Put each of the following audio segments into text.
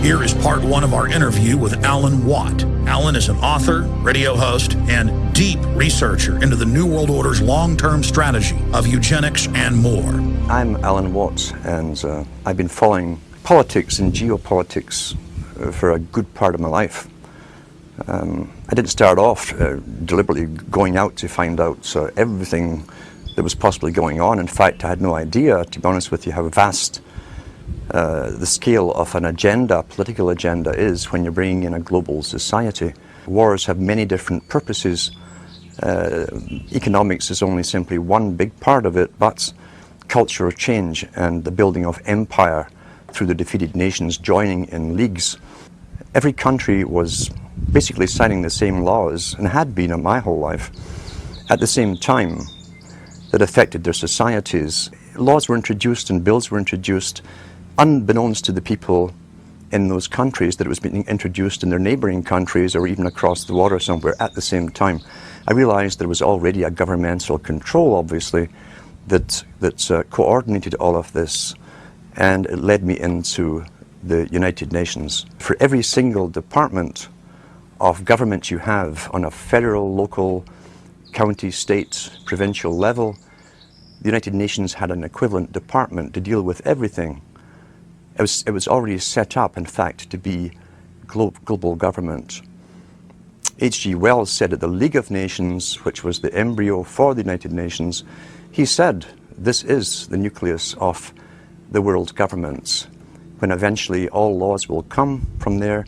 Here is part one of our interview with Alan Watt. Alan is an author, radio host, and deep researcher into the New World Order's long-term strategy of eugenics and more. I'm Alan Watt, and I've been following politics and geopolitics for a good part of my life. I didn't start off deliberately going out to find out everything that was possibly going on. In fact, I had no idea, to be honest with you, how vast the scale of an agenda, political agenda, is when you're bringing in a global society. Wars have many different purposes. Economics is only simply one big part of it, but cultural change and the building of empire through the defeated nations joining in leagues. Every country was basically signing the same laws, and had been in my whole life, at the same time, that affected their societies. Laws were introduced and bills were introduced unbeknownst to the people in those countries that it was being introduced in their neighboring countries or even across the water somewhere at the same time. I realized there was already a governmental control, obviously, that coordinated all of this, and it led me into the United Nations. For every single department of government you have on a federal, local, county, state, provincial level, the United Nations had an equivalent department to deal with everything. It was already set up, in fact, to be global government. H.G. Wells said at the League of Nations, which was the embryo for the United Nations, he said, this is the nucleus of the world's governments, when eventually all laws will come from there,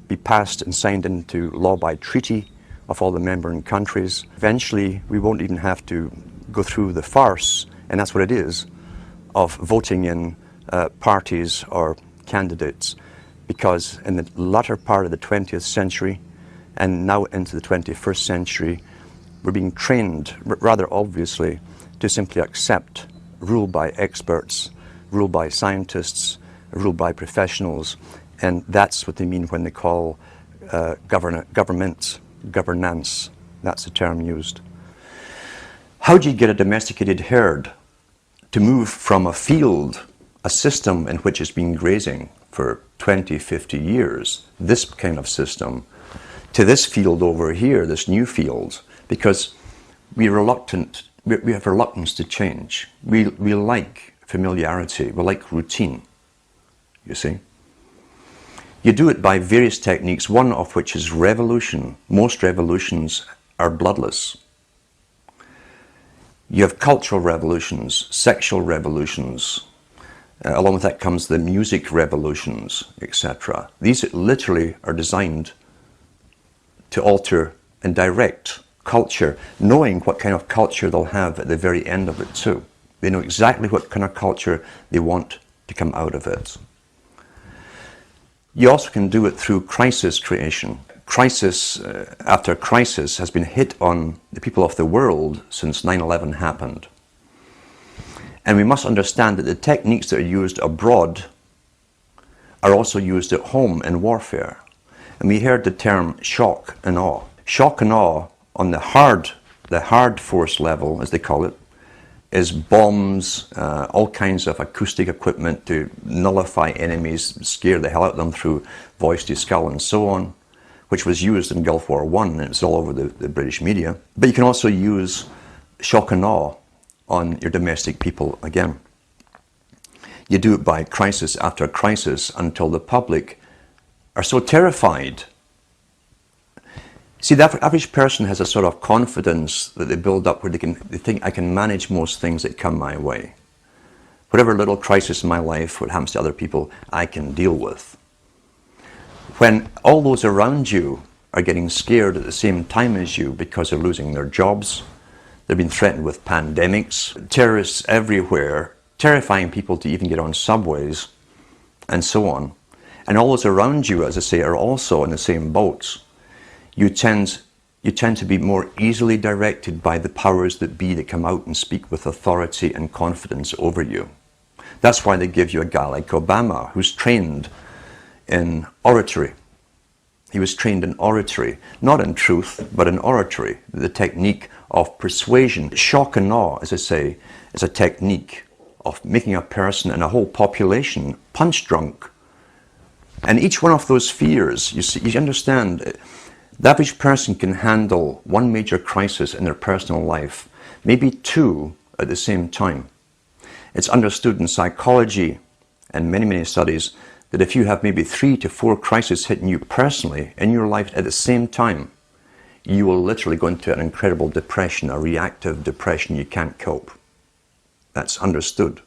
be passed and signed into law by treaty of all the member countries. Eventually, we won't even have to go through the farce, and that's what it is, of voting in parties or candidates, because in the latter part of the 20th century and now into the 21st century, we're being trained, rather obviously, to simply accept rule by experts, rule by scientists, rule by professionals, and that's what they mean when they call governance. That's the term used. How do you get a domesticated herd to move from a field, a system in which it's been grazing for 20, 50 years, this kind of system, to this field over here, this new field? Because we have reluctance to change. We like familiarity, we like routine, you see. You do it by various techniques, one of which is revolution. Most revolutions are bloodless. You have cultural revolutions, sexual revolutions, along with that comes the music revolutions, etc. These literally are designed to alter and direct culture, knowing what kind of culture they'll have at the very end of it too. They know exactly what kind of culture they want to come out of it. You also can do it through crisis creation. Crisis after crisis has been hit on the people of the world since 9/11 happened. And we must understand that the techniques that are used abroad are also used at home in warfare. And we heard the term shock and awe. Shock and awe on the hard force level, as they call it, is bombs, all kinds of acoustic equipment to nullify enemies, scare the hell out of them through voice to skull and so on, which was used in Gulf War I, and it's all over the British media. But you can also use shock and awe on your domestic people again. You do it by crisis after crisis until the public are so terrified. See, the average person has a sort of confidence that they build up where they think, I can manage most things that come my way. Whatever little crisis in my life, what happens to other people, I can deal with. When all those around you are getting scared at the same time as you because they're losing their jobs, they've been threatened with pandemics, terrorists everywhere, terrifying people to even get on subways, and so on. And all those around you, as I say, are also in the same boats. You tend to be more easily directed by the powers that be that come out and speak with authority and confidence over you. That's why they give you a guy like Obama, who's trained in oratory. He was trained in oratory, not in truth, but in oratory, the technique of persuasion. Shock and awe, as I say, is a technique of making a person and a whole population punch drunk And each one of those fears, you understand, the average person can handle one major crisis in their personal life, maybe two at the same time. It's understood in psychology and many, many studies that if you have maybe 3 to 4 crises hitting you personally in your life at the same time, you will literally go into an incredible depression, a reactive depression. You can't cope. That's understood.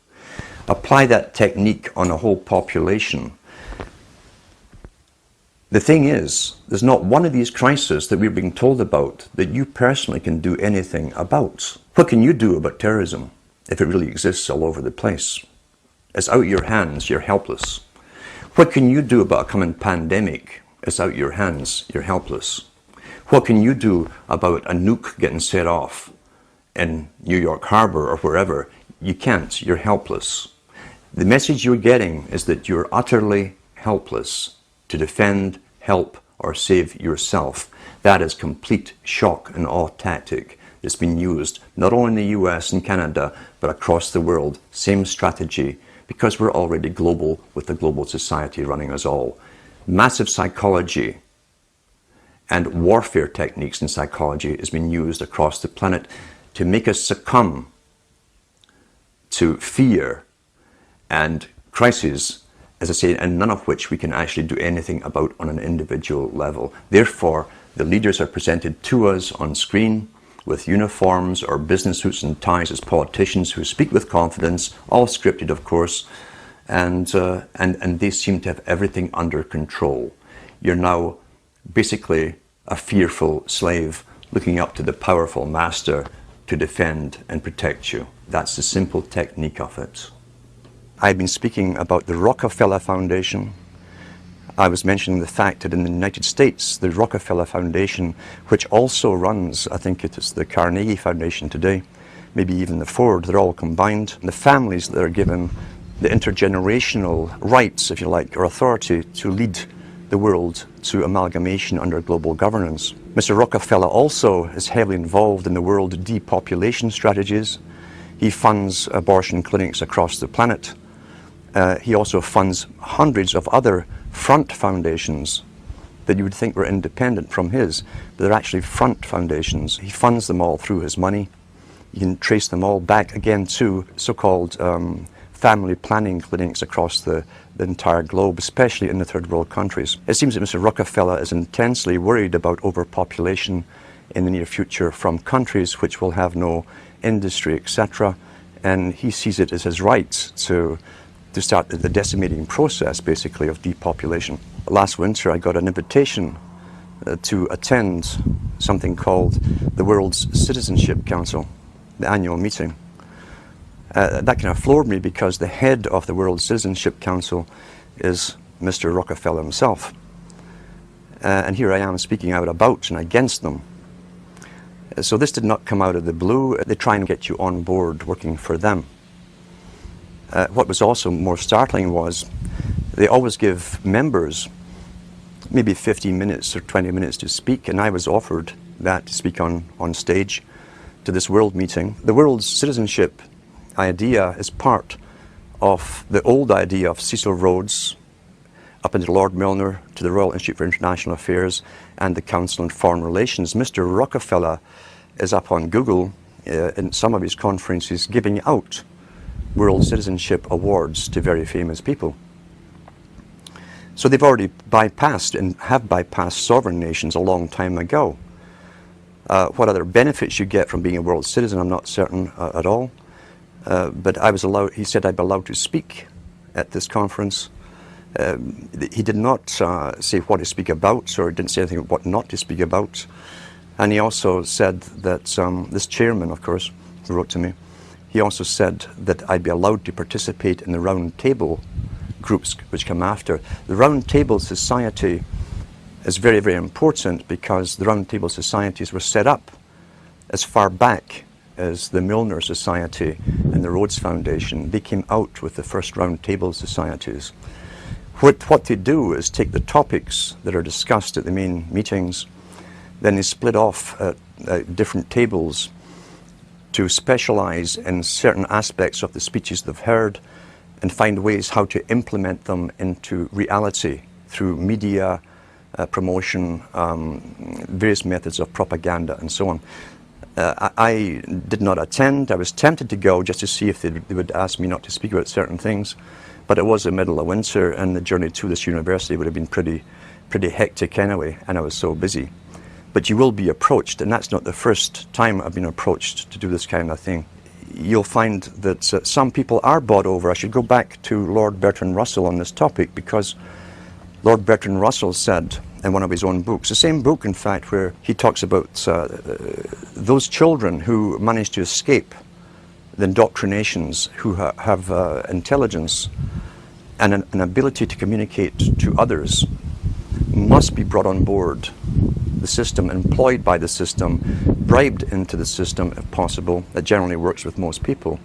Apply that technique on a whole population. The thing is, there's not one of these crises that we're being told about that you personally can do anything about. What can you do about terrorism if it really exists all over the place? It's out of your hands, you're helpless. What can you do about a coming pandemic? It's out of your hands, you're helpless. What can you do about a nuke getting set off in New York Harbor or wherever? You can't, you're helpless. The message you're getting is that you're utterly helpless to defend, help, or save yourself. That is complete shock and awe tactic that's been used not only in the US and Canada, but across the world. Same strategy, because we're already global with the global society running us all. Massive psychology and warfare techniques in psychology has been used across the planet to make us succumb to fear and crises, as I say, and none of which we can actually do anything about on an individual level. Therefore, the leaders are presented to us on screen with uniforms or business suits and ties as politicians who speak with confidence, all scripted, of course, and they seem to have everything under control. You're now basically a fearful slave looking up to the powerful master to defend and protect you. That's the simple technique of it. I've been speaking about the Rockefeller Foundation. I was mentioning the fact that in the United States, the Rockefeller Foundation, which also runs, I think it is the Carnegie Foundation today, maybe even the Ford, they're all combined. And the families that are given the intergenerational rights, if you like, or authority to lead the world to amalgamation under global governance. Mr. Rockefeller also is heavily involved in the world depopulation strategies. He funds abortion clinics across the planet. He also funds hundreds of other front foundations that you would think were independent from his, but they're actually front foundations. He funds them all through his money. You can trace them all back again to so-called family planning clinics across the entire globe, especially in the third world countries. It seems that Mr. Rockefeller is intensely worried about overpopulation in the near future from countries which will have no industry, etc. And he sees it as his right to start the decimating process, basically, of depopulation. Last winter, I got an invitation to attend something called the World's Citizenship Council, the annual meeting. That kind of floored me because the head of the World Citizenship Council is Mr. Rockefeller himself. And here I am speaking out about and against them. So this did not come out of the blue. They try and get you on board working for them. What was also more startling was they always give members maybe 15 minutes or 20 minutes to speak, and I was offered that to speak on stage to this world meeting. The world's citizenship idea is part of the old idea of Cecil Rhodes up into Lord Milner to the Royal Institute for International Affairs and the Council on Foreign Relations. Mr. Rockefeller is up on Google in some of his conferences giving out World Citizenship Awards to very famous people. So they've already bypassed and have bypassed sovereign nations a long time ago. What other benefits you get from being a world citizen, I'm not certain at all. But I was allowed, he said I'd be allowed to speak at this conference. He did not say what to speak about, or didn't say anything what not to speak about. And he also said that this chairman, of course, who wrote to me, he also said that I'd be allowed to participate in the round table groups which come after. The round table society is very, very important because the round table societies were set up as far back as the Milner Society and the Rhodes Foundation. They came out with the first round table societies. What they do is take the topics that are discussed at the main meetings, then they split off different tables to specialize in certain aspects of the speeches they've heard and find ways how to implement them into reality through media, promotion, various methods of propaganda and so on. I did not attend. I was tempted to go just to see if they would ask me not to speak about certain things, but it was the middle of winter and the journey to this university would have been pretty hectic anyway, and I was so busy. But you will be approached, and that's not the first time I've been approached to do this kind of thing. You'll find that some people are bought over. I should go back to Lord Bertrand Russell on this topic, because Lord Bertrand Russell said in one of his own books, the same book in fact, where he talks about those children who manage to escape the indoctrinations, who have intelligence and an ability to communicate to others, must be brought on board the system, employed by the system, bribed into the system if possible. That generally works with most people.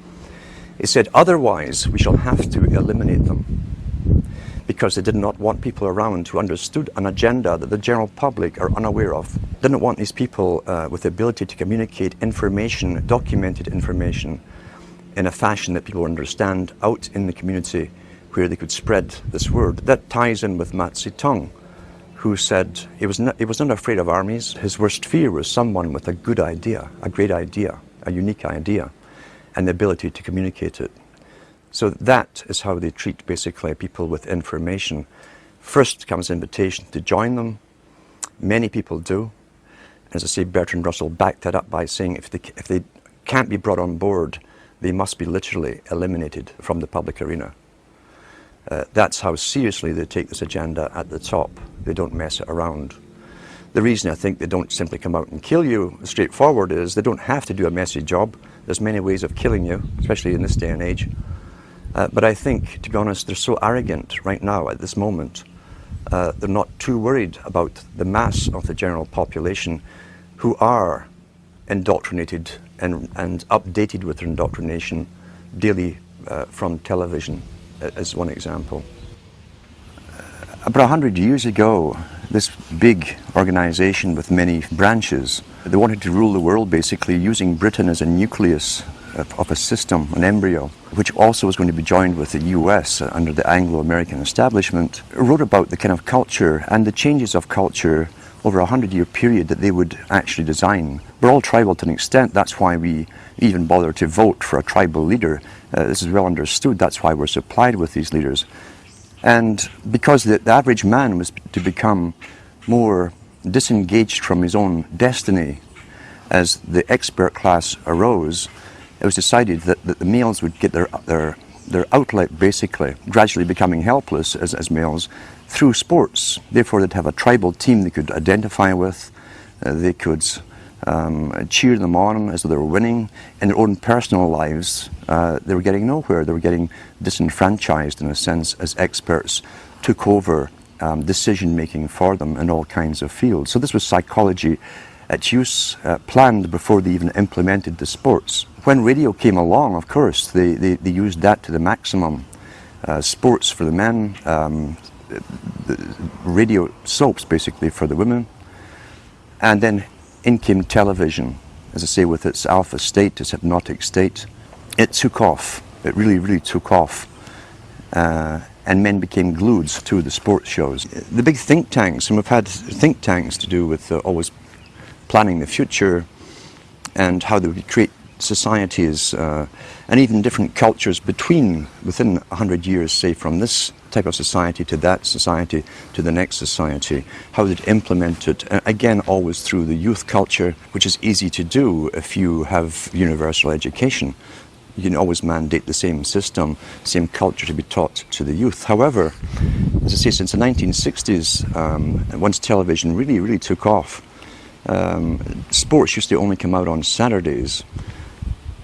He said, otherwise we shall have to eliminate them, because they did not want people around who understood an agenda that the general public are unaware of. Didn't want these people with the ability to communicate information, documented information, in a fashion that people understand out in the community where they could spread this word. That ties in with Mao Zedong, who said he was not afraid of armies. His worst fear was someone with a good idea, a great idea, a unique idea, and the ability to communicate it. So that is how they treat basically people with information. First comes invitation to join them. Many people do. As I say, Bertrand Russell backed that up by saying if they can't be brought on board, they must be literally eliminated from the public arena. That's how seriously they take this agenda at the top. They don't mess it around. The reason I think they don't simply come out and kill you straightforward is they don't have to do a messy job. There's many ways of killing you, especially in this day and age. But I think, to be honest, they're so arrogant right now at this moment. They're not too worried about the mass of the general population who are indoctrinated and updated with their indoctrination daily from television, as one example. About 100 years ago, this big organization with many branches, they wanted to rule the world basically using Britain as a nucleus of a system, an embryo, which also was going to be joined with the US under the Anglo-American establishment, wrote about the kind of culture and the changes of culture over a 100-year period that they would actually design. We're all tribal to an extent. That's why we even bother to vote for a tribal leader. This is well understood. That's why we're supplied with these leaders. And because the average man was to become more disengaged from his own destiny as the expert class arose, it was decided that the males would get their outlet, basically, gradually becoming helpless as males, through sports. Therefore, they'd have a tribal team they could identify with. They could cheer them on as though they were winning. In their own personal lives, they were getting nowhere. They were getting disenfranchised, in a sense, as experts took over decision-making for them in all kinds of fields. So this was psychology at use, planned before they even implemented the sports. When radio came along, of course, they used that to the maximum. Sports for the men, the radio soaps basically for the women, and then in came television, as I say, with its alpha state, its hypnotic state. It took off. It really, really took off. And men became glued to the sports shows. The big think tanks, and we've had think tanks to do with always planning the future and how they would create societies and even different cultures within 100 years, say, from this type of society to that society to the next society, how they'd implement it, again always through the youth culture, which is easy to do if you have universal education. You can always mandate the same system, same culture to be taught to the youth. However, as I say, since the 1960s, once television really, really took off, sports used to only come out on Saturdays,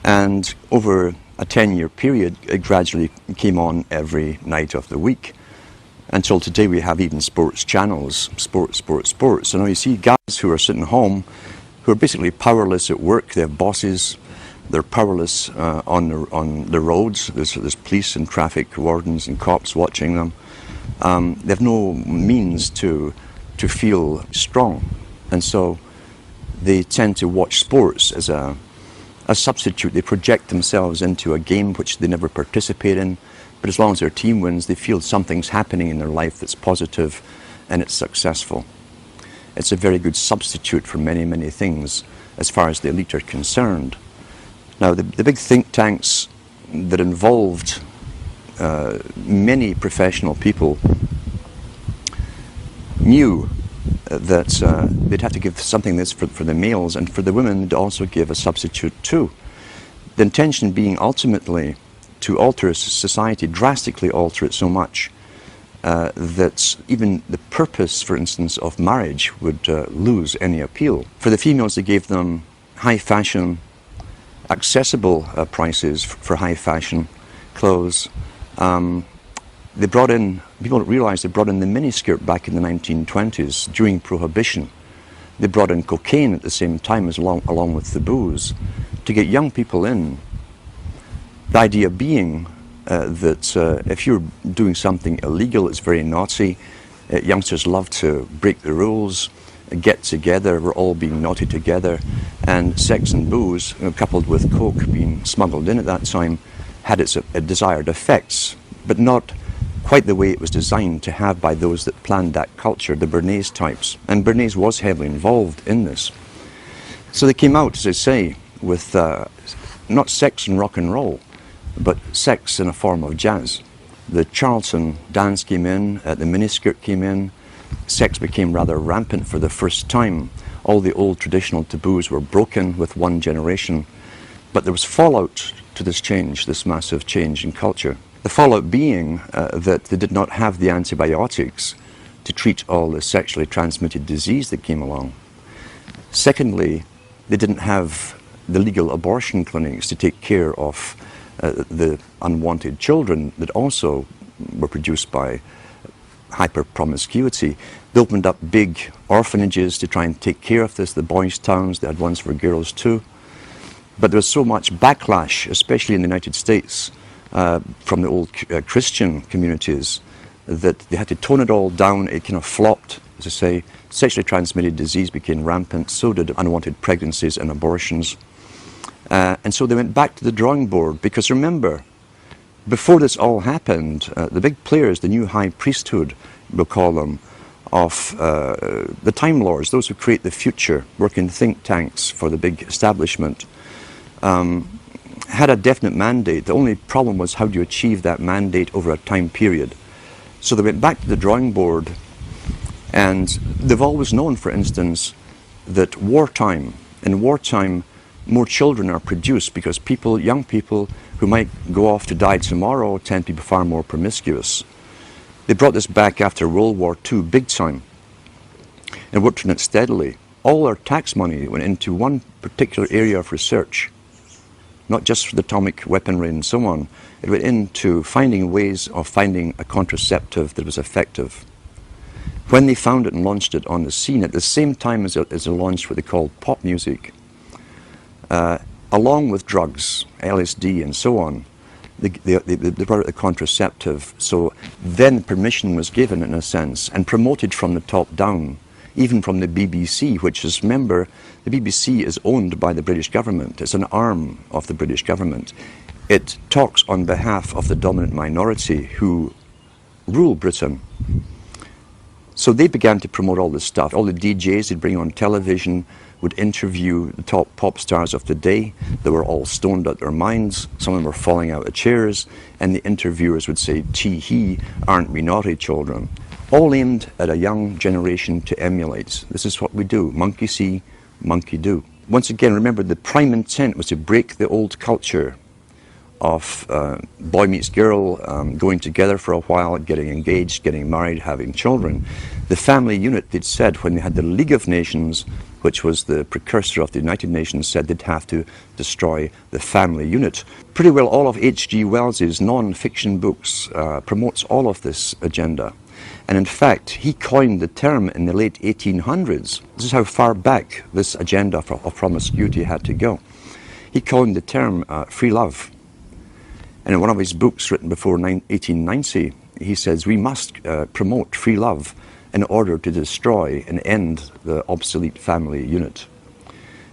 and over a 10-year period, it gradually came on every night of the week. Until today, we have even sports channels, sports. So now you see guys who are sitting home, who are basically powerless at work. They have bosses. They're powerless on the roads. There's police and traffic wardens and cops watching them. They have no means to feel strong, and so they tend to watch sports as a substitute. They project themselves into a game which they never participate in. But as long as their team wins, they feel something's happening in their life that's positive and it's successful. It's a very good substitute for many, many things as far as the elite are concerned. Now, the big think tanks that involved many professional people knew that they'd have to give something this for the males, and for the women they'd also give a substitute too. The intention being ultimately to alter society, drastically alter it so much that even the purpose, for instance, of marriage would lose any appeal. For the females, they gave them high fashion, accessible prices for high fashion clothes. They brought in, people don't realize, they brought in the miniskirt back in the 1920s during Prohibition. They brought in cocaine at the same time as along with the booze to get young people in. The idea being that if you're doing something illegal, it's very naughty. Youngsters love to break the rules, get together, we're all being naughty together, and sex and booze, coupled with coke being smuggled in at that time, had its desired effects, but not quite the way it was designed to have by those that planned that culture, the Bernays types. And Bernays was heavily involved in this. So they came out, as I say, with not sex and rock and roll, but sex in a form of jazz. The Charlton dance came in, the miniskirt came in, sex became rather rampant for the first time. All the old traditional taboos were broken with one generation, but there was fallout to this change, this massive change in culture. The fallout being that they did not have the antibiotics to treat all the sexually transmitted disease that came along. Secondly, they didn't have the legal abortion clinics to take care of the unwanted children that also were produced by hyper-promiscuity. They opened up big orphanages to try and take care of this, the boys' towns. They had ones for girls too. But there was so much backlash, especially in the United States, from the old Christian communities, that they had to tone it all down. It kind of flopped, as I say. Sexually transmitted disease became rampant, so did unwanted pregnancies and abortions. And so they went back to the drawing board, because remember, before this all happened, the big players, the new high priesthood, we'll call them, of the Time Lords, those who create the future, work in think tanks for the big establishment, had a definite mandate. The only problem was how do you achieve that mandate over a time period. So they went back to the drawing board, and they've always known, for instance, that in wartime, more children are produced because people, young people who might go off to die tomorrow tend to be far more promiscuous. They brought this back after World War II big time and worked on it steadily. All our tax money went into one particular area of research, not just for the atomic weaponry and so on. It went into finding ways of finding a contraceptive that was effective. When they found it and launched it on the scene, at the same time as they launched what they called pop music, along with drugs, LSD and so on, they brought out the contraceptive. So then permission was given, in a sense, and promoted from the top down, even from the BBC, which is, remember, the BBC is owned by the British government. It's an arm of the British government. It talks on behalf of the dominant minority who rule Britain. So they began to promote all this stuff. All the DJs they'd bring on television would interview the top pop stars of the day. They were all stoned out their minds. Some of them were falling out of chairs, and the interviewers would say, "Tee-hee, aren't we naughty children?" All aimed at a young generation to emulate. This is what we do. Monkey see, monkey do. Once again, remember, the prime intent was to break the old culture of boy meets girl, going together for a while, getting engaged, getting married, having children. The family unit, they'd said, when they had the League of Nations, which was the precursor of the United Nations, said they'd have to destroy the family unit. Pretty well all of H.G. Wells's non-fiction books promotes all of this agenda. And in fact, he coined the term in the late 1800s. This is how far back this agenda of promiscuity had to go. He coined the term free love. And in one of his books written before 1890, he says, we must promote free love in order to destroy and end the obsolete family unit.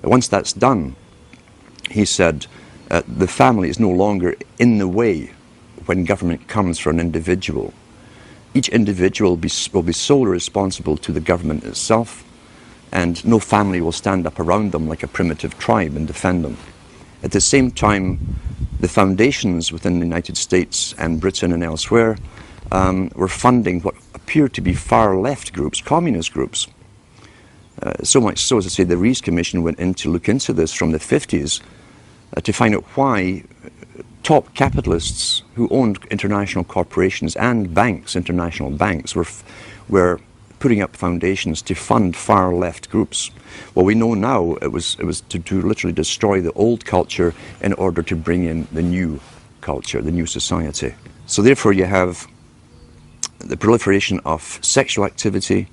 Once that's done, he said, the family is no longer in the way when government comes for an individual. Each individual will be solely responsible to the government itself, and no family will stand up around them like a primitive tribe and defend them. At the same time, the foundations within the United States and Britain and elsewhere were funding what appeared to be far-left groups, communist groups. So much so, as I say, the Rees Commission went in to look into this from the 50s to find out why top capitalists who owned international corporations and banks, international banks, were putting up foundations to fund far-left groups. Well, we know now it was to literally destroy the old culture in order to bring in the new culture, the new society. So therefore you have the proliferation of sexual activity.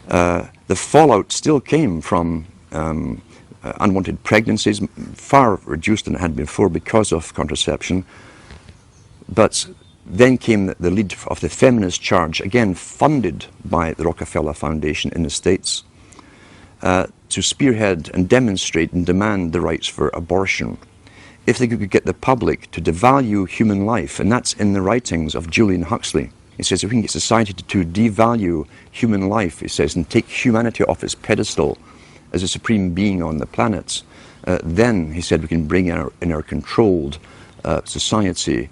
The fallout still came from unwanted pregnancies, far reduced than it had before because of contraception. But then came the lead of the feminist charge, again funded by the Rockefeller Foundation in the States, to spearhead and demonstrate and demand the rights for abortion. If they could get the public to devalue human life, and that's in the writings of Julian Huxley. He says if we can get society to devalue human life, he says, and take humanity off its pedestal as a supreme being on the planet, then, he said, we can bring in our controlled society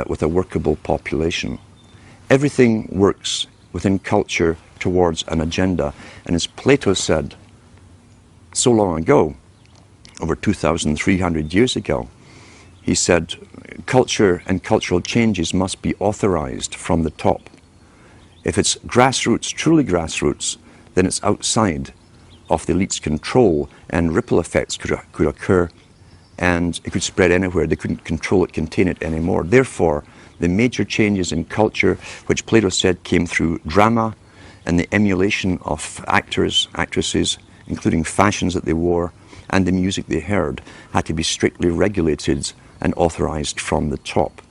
with a workable population. Everything works within culture towards an agenda. And as Plato said so long ago, over 2,300 years ago, he said, culture and cultural changes must be authorized from the top. If it's grassroots, truly grassroots, then it's outside of the elite's control, and ripple effects could occur, and it could spread anywhere. They couldn't control it, contain it anymore. Therefore, the major changes in culture, which Plato said came through drama and the emulation of actors, actresses, including fashions that they wore, and the music they heard, had to be strictly regulated and authorized from the top.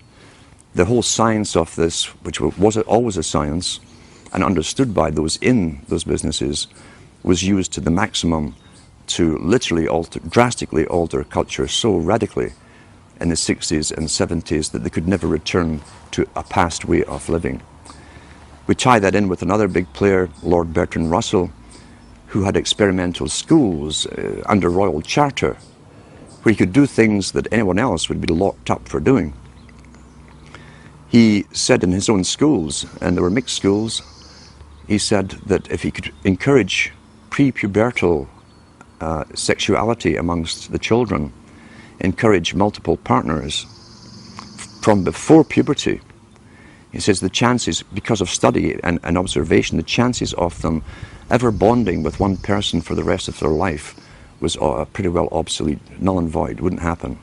The whole science of this, which was always a science, and understood by those in those businesses, was used to the maximum to literally drastically alter culture so radically in the 60s and 70s that they could never return to a past way of living. We tie that in with another big player, Lord Bertrand Russell, who had experimental schools under Royal Charter, where he could do things that anyone else would be locked up for doing. He said in his own schools, and there were mixed schools, he said that if he could encourage pre-pubertal sexuality amongst the children, encourage multiple partners from before puberty, he says the chances, because of study and observation, the chances of them ever bonding with one person for the rest of their life was pretty well obsolete, null and void, wouldn't happen.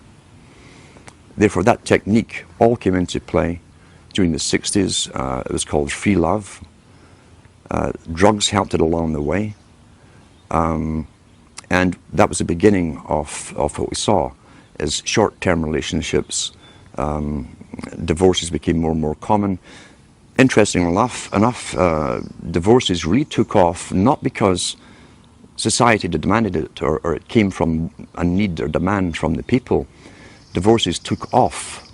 Therefore, that technique all came into play during the 60s. It was called free love. Drugs helped it along the way. And that was the beginning of what we saw as short-term relationships. Divorces became more and more common. Interestingly enough, divorces really took off not because society demanded it or it came from a need or demand from the people. Divorces took off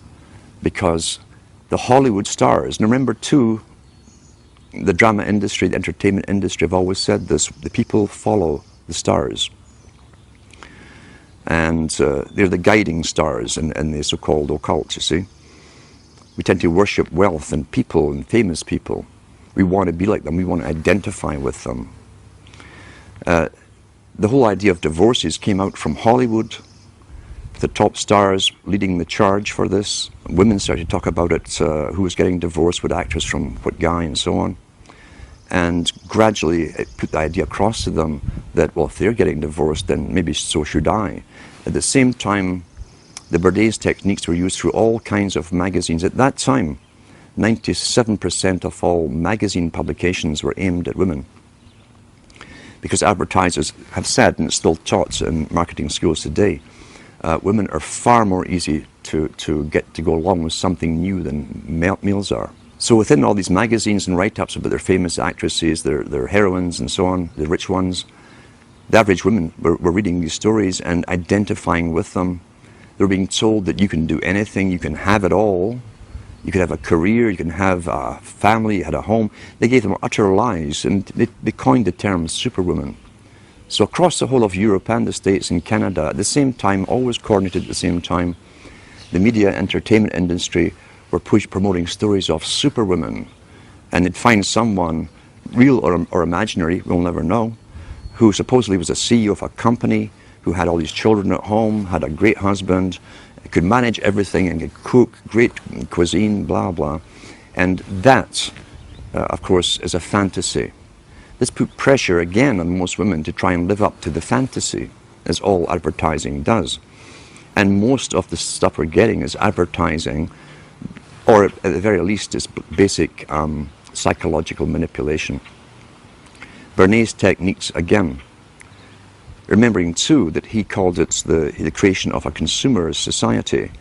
because the Hollywood stars, and remember too, the drama industry, the entertainment industry have always said this, the people follow the stars. And they're the guiding stars in the so-called occult, you see. We tend to worship wealth and people and famous people. We want to be like them, we want to identify with them. The whole idea of divorces came out from Hollywood, the top stars leading the charge for this. Women started to talk about it, who was getting divorced, what actress from what guy, and so on. And gradually it put the idea across to them that, well, if they're getting divorced, then maybe so should I. At the same time, the Bourdaise techniques were used through all kinds of magazines. At that time, 97% of all magazine publications were aimed at women. Because advertisers have said, and it's still taught in marketing schools today, women are far more easy to get to go along with something new than males are. So within all these magazines and write-ups about their famous actresses, their heroines and so on, the rich ones, the average women were reading these stories and identifying with them. They were being told that you can do anything, you can have it all, You could have a career, you can have a family, you had a home. They gave them utter lies, and they coined the term superwoman. So across the whole of Europe and the States and Canada, at the same time, always coordinated at the same time, the media entertainment industry were promoting stories of superwomen. And they'd find someone, real or imaginary, we'll never know, who supposedly was a CEO of a company, who had all these children at home, had a great husband, could manage everything and could cook great cuisine, blah, blah. And that, of course, is a fantasy. This put pressure again on most women to try and live up to the fantasy, as all advertising does. And most of the stuff we're getting is advertising, or at the very least is basic psychological manipulation. Bernays' techniques again. Remembering too that he called it the creation of a consumer society.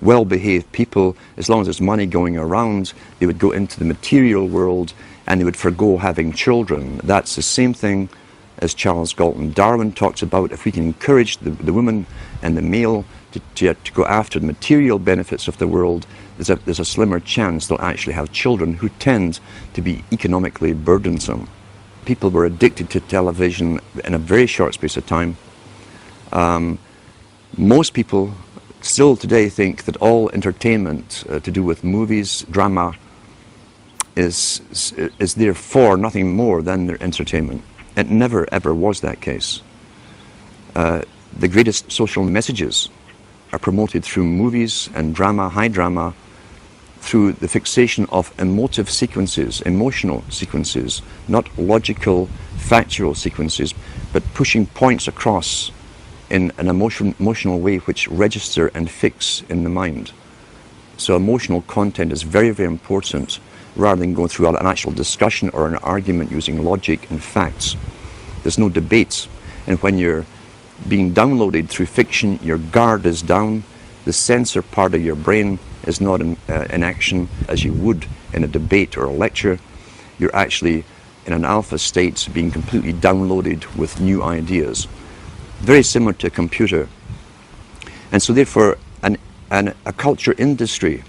Well-behaved people, as long as there's money going around, they would go into the material world and they would forgo having children. That's the same thing as Charles Galton Darwin talks about. If we can encourage the woman and the male to go after the material benefits of the world, there's a slimmer chance they'll actually have children who tend to be economically burdensome. People were addicted to television in a very short space of time. Most people still today think that all entertainment to do with movies, drama, is therefore nothing more than their entertainment. It never ever was that case. The greatest social messages are promoted through movies and drama, high drama, through the fixation of emotive sequences, emotional sequences, not logical, factual sequences, but pushing points across in an emotional way which register and fix in the mind. So emotional content is very, very important, rather than going through an actual discussion or an argument using logic and facts. There's no debate. And when you're being downloaded through fiction, your guard is down, the censor part of your brain is not in action as you would in a debate or a lecture. You're actually in an alpha state, being completely downloaded with new ideas. Very similar to a computer. And so therefore a culture industry,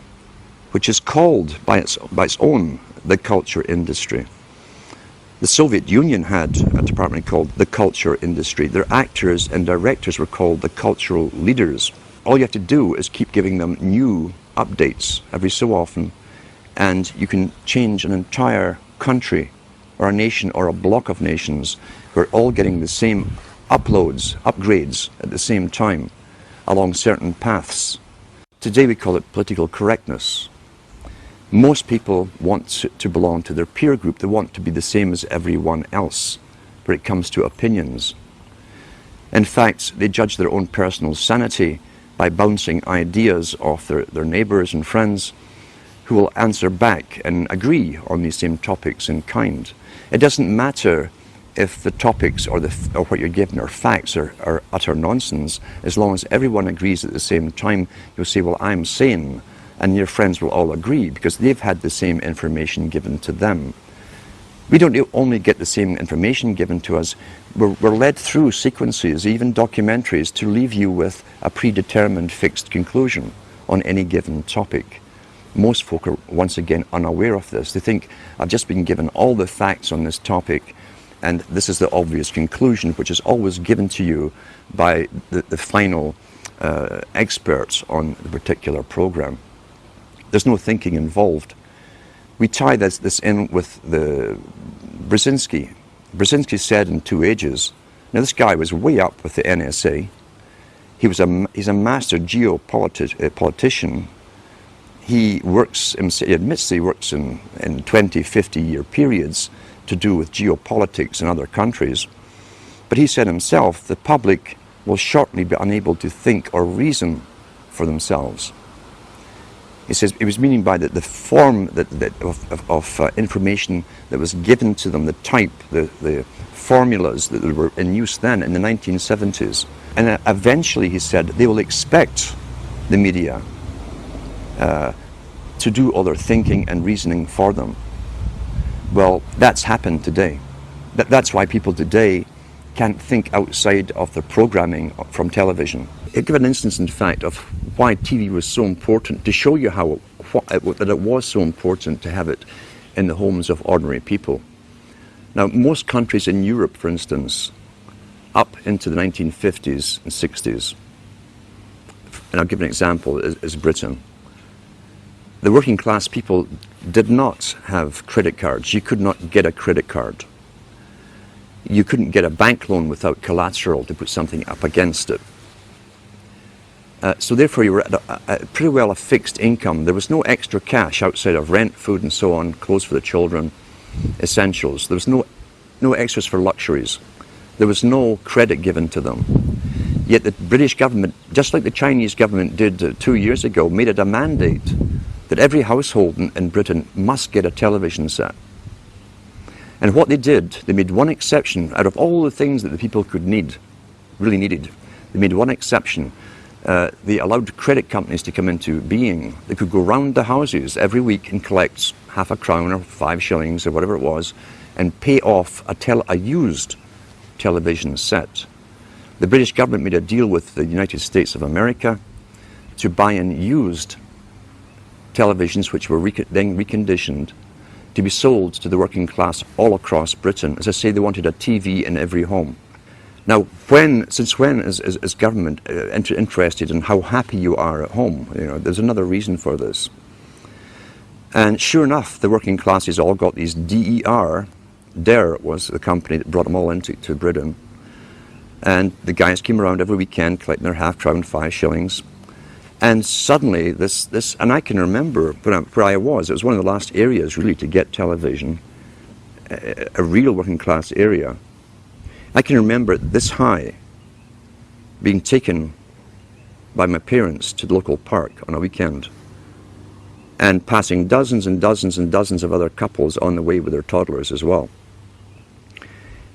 which is called by its own the culture industry. The Soviet Union had a department called the culture industry. Their actors and directors were called the cultural leaders. All you have to do is keep giving them new updates every so often, and you can change an entire country or a nation or a block of nations who are all getting the same upgrades at the same time along certain paths. Today we call it political correctness. Most people want to belong to their peer group. They want to be the same as everyone else when it comes to opinions. In fact, they judge their own personal sanity by bouncing ideas off their neighbours and friends who will answer back and agree on these same topics in kind. It doesn't matter if the topics or what you're given are facts or utter nonsense, as long as everyone agrees at the same time. You'll say, well, I'm sane, and your friends will all agree because they've had the same information given to them. We don't only get the same information given to us, we're led through sequences, even documentaries, to leave you with a predetermined fixed conclusion on any given topic. Most folk are once again unaware of this. They think, I've just been given all the facts on this topic and this is the obvious conclusion, which is always given to you by the final experts on the particular program. There's no thinking involved. We tie this in with the Brzezinski. Brzezinski said in 2 Ages, now this guy was way up with the NSA. He's a master geopolitician. He admits he works in 20, 50-year periods to do with geopolitics in other countries. But he said himself, the public will shortly be unable to think or reason for themselves. He says it was meaning by the form of information that was given to them, the type, the formulas that were in use then in the 1970s. And eventually, he said, they will expect the media to do all their thinking and reasoning for them. Well, that's happened today. That's why people today can't think outside of the programming from television. I'll give an instance, in fact, of why TV was so important to show you that it was so important to have it in the homes of ordinary people. Now, most countries in Europe, for instance, up into the 1950s and 60s, and I'll give an example, is Britain. The working class people did not have credit cards. You could not get a credit card. You couldn't get a bank loan without collateral to put something up against it. So therefore you were at pretty well a fixed income. There was no extra cash outside of rent, food and so on, clothes for the children, essentials. There was no extras for luxuries. There was no credit given to them. Yet the British government, just like the Chinese government did 2 years ago, made it a mandate that every household in Britain must get a television set. And what they did, they made one exception out of all the things that the people could need, really needed. They made one exception. They allowed credit companies to come into being. They could go round the houses every week and collect half a crown or 5 shillings or whatever it was and pay off a used television set. The British government made a deal with the United States of America to buy in used televisions which were then reconditioned to be sold to the working class all across Britain. As I say, they wanted a TV in every home. Now, since when is government interested in how happy you are at home? You know, there's another reason for this. And sure enough, the working classes all got these DER. DER was the company that brought them all into Britain. And the guys came around every weekend collecting their half crown, 5 shillings. And suddenly this, and I can remember where I was, it was one of the last areas really to get television, a real working class area. I can remember this high being taken by my parents to the local park on a weekend and passing dozens and dozens and dozens of other couples on the way with their toddlers as well.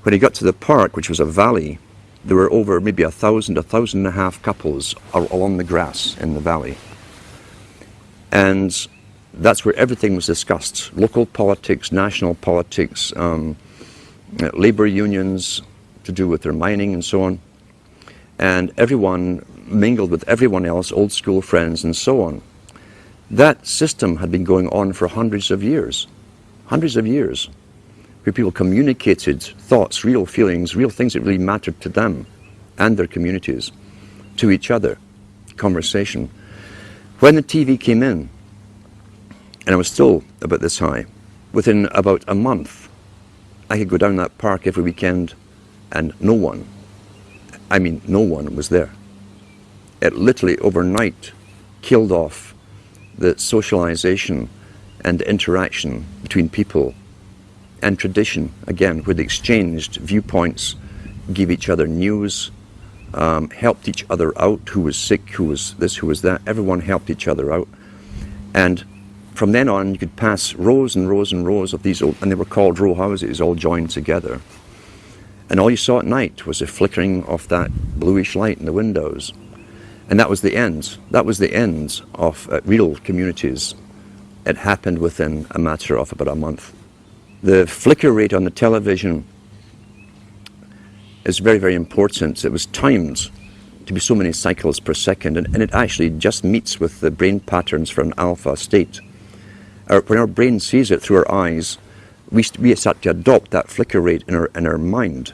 When he got to the park, which was a valley, there were over maybe 1,000, 1,500 couples along the grass in the valley. And that's where everything was discussed. Local politics, national politics, labor unions to do with their mining and so on. And everyone mingled with everyone else, old school friends and so on. That system had been going on for hundreds of years, where people communicated thoughts, real feelings, real things that really mattered to them and their communities, to each other, conversation. When the TV came in, and I was still about this high, within about a month, I could go down that park every weekend and no one was there. It literally overnight killed off the socialization and interaction between people and tradition, again, where they exchanged viewpoints, gave each other news, helped each other out, who was sick, who was this, who was that. Everyone helped each other out. And from then on, you could pass rows and rows and rows of these old, and they were called row houses, all joined together. And all you saw at night was the flickering of that bluish light in the windows. And that was the end. That was the end of real communities. It happened within a matter of about a month. The flicker rate on the television is very, very important. It was timed to be so many cycles per second, and it actually just meets with the brain patterns for an alpha state. When our brain sees it through our eyes, we start to adopt that flicker rate in our mind,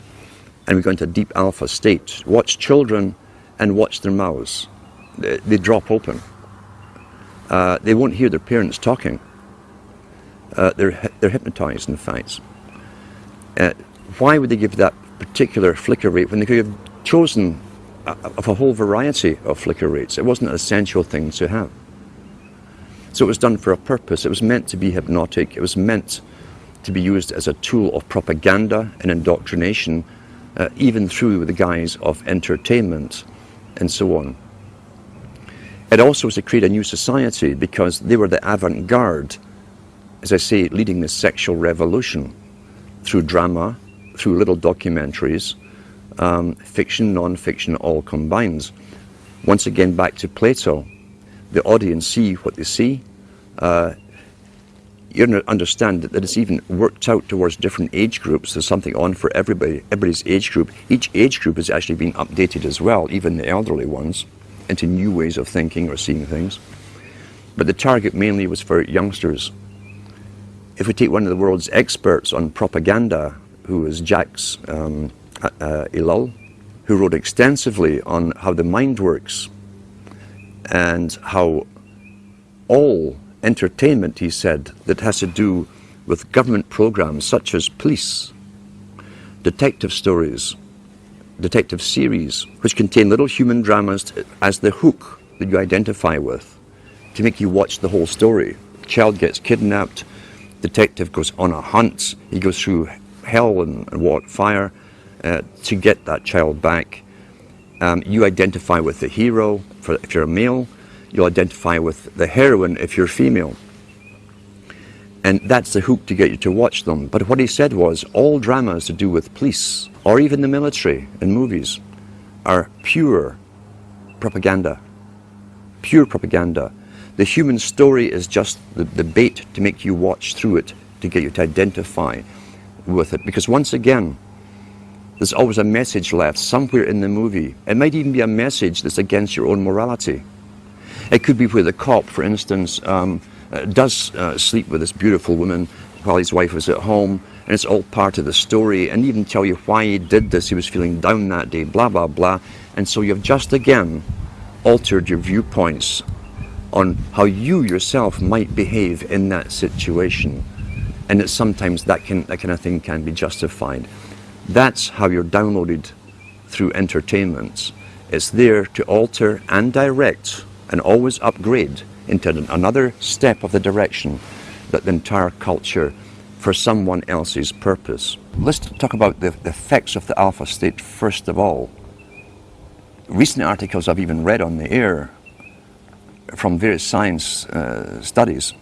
and we go into a deep alpha state. Watch children and watch their mouths. They drop open. They won't hear their parents talking. They're hypnotized, in fact. Why would they give that particular flicker rate when they could have chosen of a whole variety of flicker rates? It wasn't an essential thing to have. So it was done for a purpose. It was meant to be hypnotic. It was meant to be used as a tool of propaganda and indoctrination, even through the guise of entertainment and so on. It also was to create a new society because they were the avant-garde, as I say, leading the sexual revolution through drama, through little documentaries, fiction, non-fiction, all combined. Once again, back to Plato, the audience see what they see. You understand that it's even worked out towards different age groups. There's something on for everybody's age group. Each age group is actually being updated as well, even the elderly ones, into new ways of thinking or seeing things. but the target mainly was for youngsters. If we take one of the world's experts on propaganda, who was Jacques Ellul, who wrote extensively on how the mind works and how all entertainment, he said, that has to do with government programs such as police, detective stories, detective series, which contain little human dramas as the hook that you identify with, to make you watch the whole story. Child gets kidnapped, detective goes on a hunt, he goes through hell and fire to get that child back. You identify with the hero if you're a male, you'll identify with the heroine if you're female. And that's the hook to get you to watch them. But what he said was, all dramas to do with police, or even the military in movies, are pure propaganda. Pure propaganda. The human story is just the bait to make you watch through it, to get you to identify with it. Because once again, there's always a message left somewhere in the movie. It might even be a message that's against your own morality. It could be where the cop, for instance, does sleep with this beautiful woman while his wife was at home, and it's all part of the story, and even tell you why he did this. He was feeling down that day, blah, blah, blah. And so you've just again altered your viewpoints on how you yourself might behave in that situation. And that sometimes that kind of thing can be justified. That's how you're downloaded through entertainment. It's there to alter and direct and always upgrade into another step of the direction that the entire culture for someone else's purpose. Let's talk about the effects of the alpha state first of all. Recent articles I've even read on the air from various science studies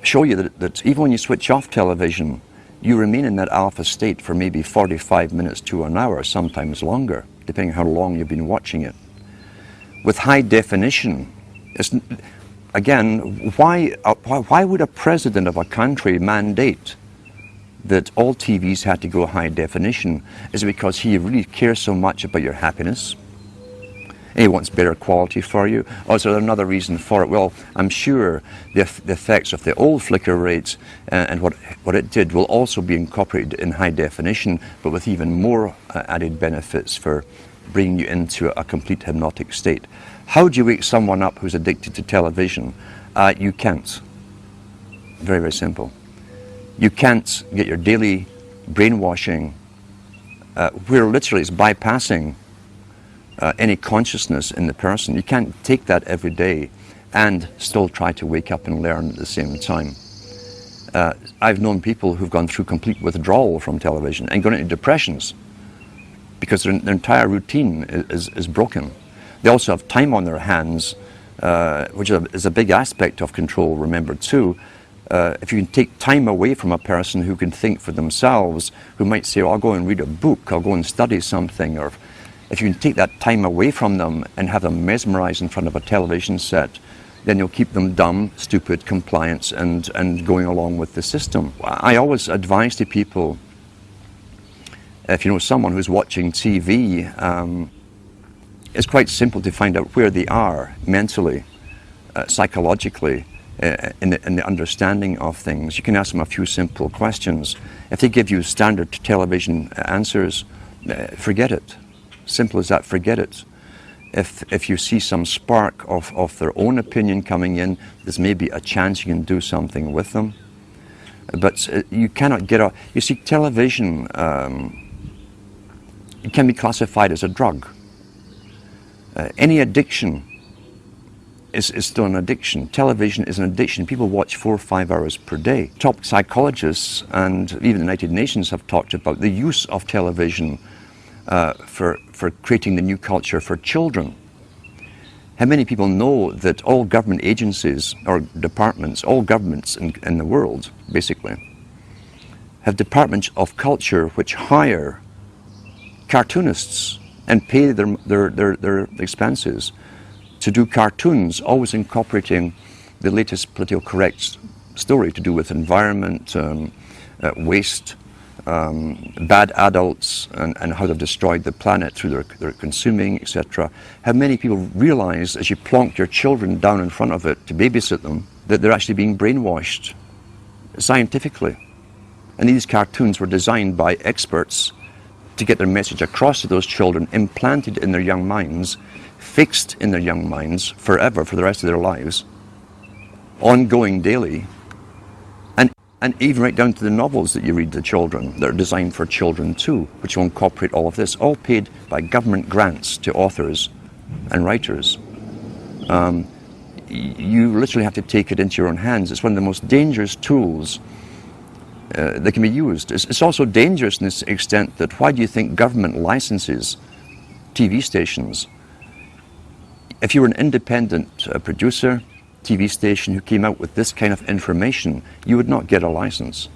show you that even when you switch off television, you remain in that alpha state for maybe 45 minutes to an hour, sometimes longer, depending on how long you've been watching it. With high definition, again, why would a president of a country mandate that all TVs had to go high definition? Is it because he really cares so much about your happiness? And he wants better quality for you? Or is there another reason for it? Well, I'm sure the effects of the old flicker rates and what it did will also be incorporated in high definition, but with even more added benefits for bringing you into a complete hypnotic state. How do you wake someone up who's addicted to television? You can't. Very, very simple. You can't get your daily brainwashing, where literally it's bypassing any consciousness in the person. You can't take that every day and still try to wake up and learn at the same time. I've known people who've gone through complete withdrawal from television and gone into depressions because their entire routine is broken. They also have time on their hands, which is a big aspect of control, remember too. If you can take time away from a person who can think for themselves, who might say, oh, I'll go and read a book, I'll go and study something, or if you can take that time away from them and have them mesmerized in front of a television set, then you'll keep them dumb, stupid, compliant, and going along with the system. I always advise to people, if you know someone who's watching TV, it's quite simple to find out where they are mentally, psychologically, in the understanding of things. You can ask them a few simple questions. If they give you standard television answers, forget it. Simple as that, forget it. If you see some spark of their own opinion coming in, there's maybe a chance you can do something with them. But you cannot get out. You see, television it can be classified as a drug. Any addiction is still an addiction. Television is an addiction. People watch 4 or 5 hours per day. Top psychologists and even the United Nations have talked about the use of television for creating the new culture for children. How many people know that all government agencies or departments, all governments in the world, basically, have departments of culture which hire cartoonists and pay their expenses to do cartoons, always incorporating the latest political correct story to do with environment, waste, bad adults and how they've destroyed the planet through their consuming, etc. How many people realize as you plonk your children down in front of it to babysit them that they're actually being brainwashed scientifically. And these cartoons were designed by experts to get their message across to those children, implanted in their young minds, fixed in their young minds forever for the rest of their lives, ongoing daily, and even right down to the novels that you read to children that are designed for children too, which will incorporate all of this, all paid by government grants to authors and writers. You literally have to take it into your own hands. It's one of the most dangerous tools that can be used. It's also dangerous in this extent that why do you think government licenses TV stations? If you were an independent producer, TV station who came out with this kind of information, you would not get a license.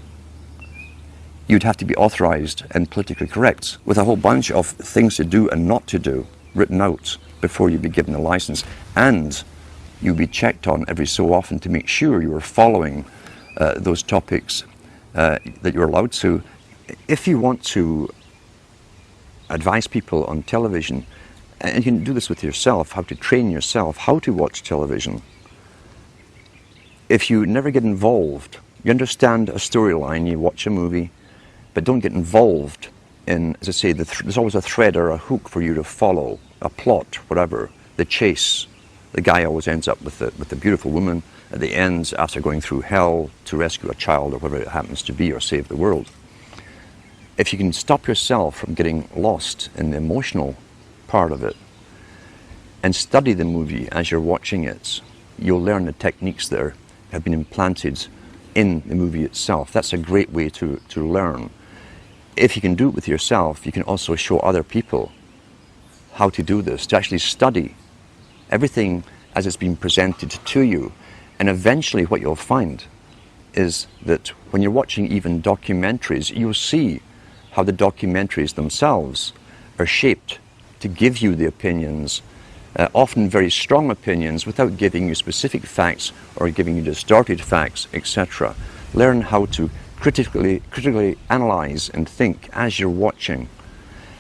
You'd have to be authorized and politically correct with a whole bunch of things to do and not to do written out before you'd be given a license, and you'd be checked on every so often to make sure you were following those topics that you're allowed to. If you want to advise people on television, and you can do this with yourself, how to train yourself, how to watch television. If you never get involved, you understand a storyline, you watch a movie, but don't get involved in, as I say, there's always a thread or a hook for you to follow, a plot, whatever, the chase. The guy always ends up with the beautiful woman at the end after going through hell to rescue a child or whatever it happens to be or save the world. If you can stop yourself from getting lost in the emotional part of it and study the movie as you're watching it, you'll learn the techniques that have been implanted in the movie itself. That's a great way to learn. If you can do it with yourself, you can also show other people how to do this, to actually study everything as it's been presented to you. And eventually what you'll find is that when you're watching even documentaries, you'll see how the documentaries themselves are shaped to give you the opinions, often very strong opinions, without giving you specific facts or giving you distorted facts, etc. Learn how to critically analyze and think as you're watching.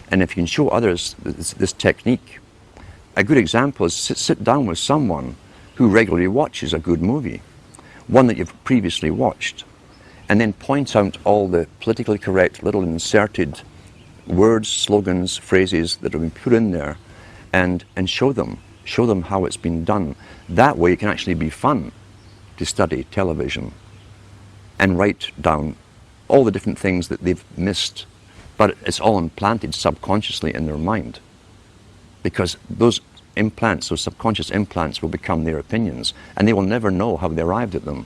And if you can show others this technique, a good example is sit down with someone who regularly watches a good movie, one that you've previously watched, and then point out all the politically correct little inserted words, slogans, phrases that have been put in there, and show them how it's been done. That way it can actually be fun to study television and write down all the different things that they've missed, but it's all implanted subconsciously in their mind, because those implants, those subconscious implants, will become their opinions, and they will never know how they arrived at them.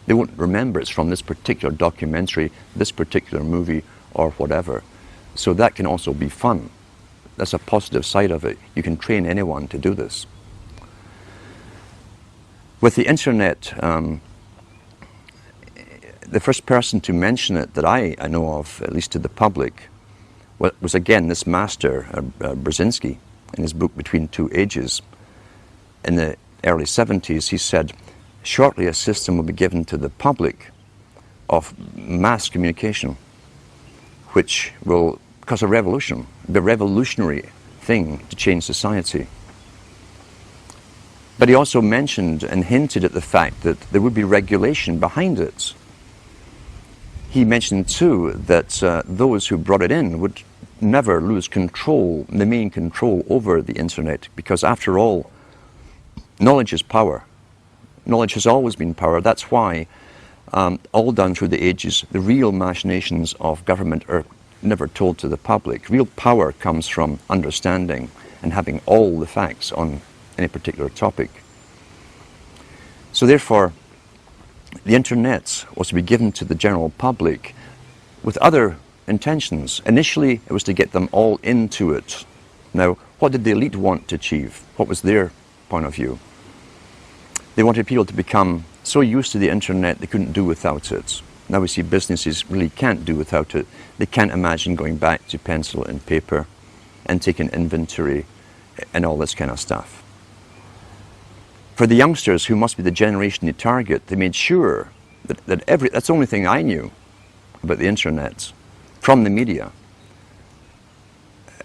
They won't remember it's from this particular documentary, this particular movie, or whatever. So that can also be fun. That's a positive side of it. You can train anyone to do this. With the internet, the first person to mention it that I know of, at least to the public, was again this master, Brzezinski, in his book Between Two Ages. In the early 70s, he said, shortly a system will be given to the public of mass communication, which will cause a revolution, the revolutionary thing to change society. But he also mentioned and hinted at the fact that there would be regulation behind it. He mentioned too that those who brought it in would never lose control, the main control over the internet, because after all, knowledge is power. Knowledge has always been power. That's why, all down through the ages, the real machinations of government are never told to the public. Real power comes from understanding and having all the facts on any particular topic. So therefore, the internet was to be given to the general public with other intentions. Initially, it was to get them all into it. Now, what did the elite want to achieve? What was their point of view? They wanted people to become so used to the internet they couldn't do without it. Now we see businesses really can't do without it. They can't imagine going back to pencil and paper and taking inventory and all this kind of stuff. For the youngsters, who must be the generation they target, they made sure that that's the only thing I knew about the internet. from the media.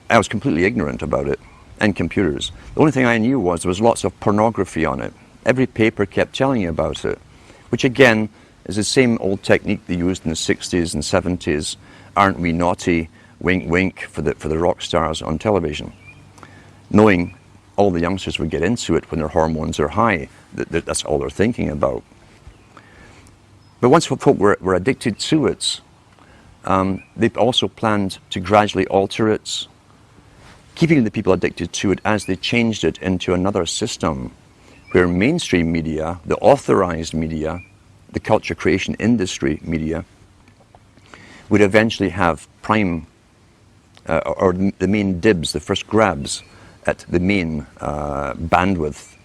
I was completely ignorant about it, and computers. The only thing I knew was there was lots of pornography on it. Every paper kept telling you about it, which again is the same old technique they used in the 60s and 70s. Aren't we naughty? Wink, wink, for the rock stars on television. Knowing all the youngsters would get into it when their hormones are high. That's all they're thinking about. But once folk were addicted to it, they've also planned to gradually alter it, keeping the people addicted to it as they changed it into another system where mainstream media, the authorized media, the culture creation industry media, would eventually have prime, or the main dibs, the first grabs at the main bandwidth